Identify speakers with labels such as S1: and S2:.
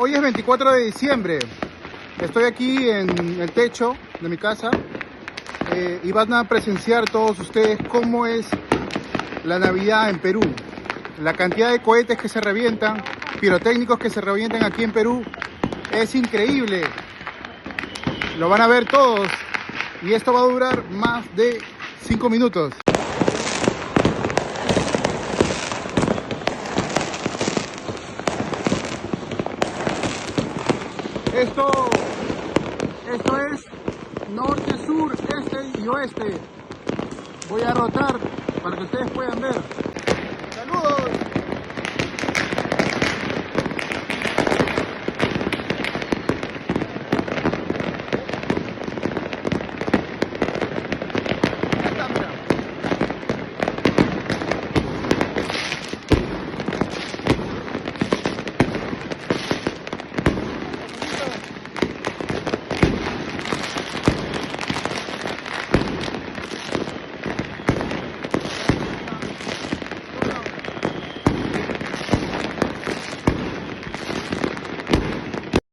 S1: Hoy es 24 de diciembre. Estoy aquí en el techo de mi casa y van a presenciar todos ustedes cómo es la Navidad en Perú. La cantidad de cohetes que se revientan, pirotécnicos que se revientan aquí en Perú, es increíble. Lo van a ver todos y esto va a durar más de 5 minutos. Esto es norte, sur, este y oeste. Voy a rotar para que ustedes puedan ver. ¡Saludos!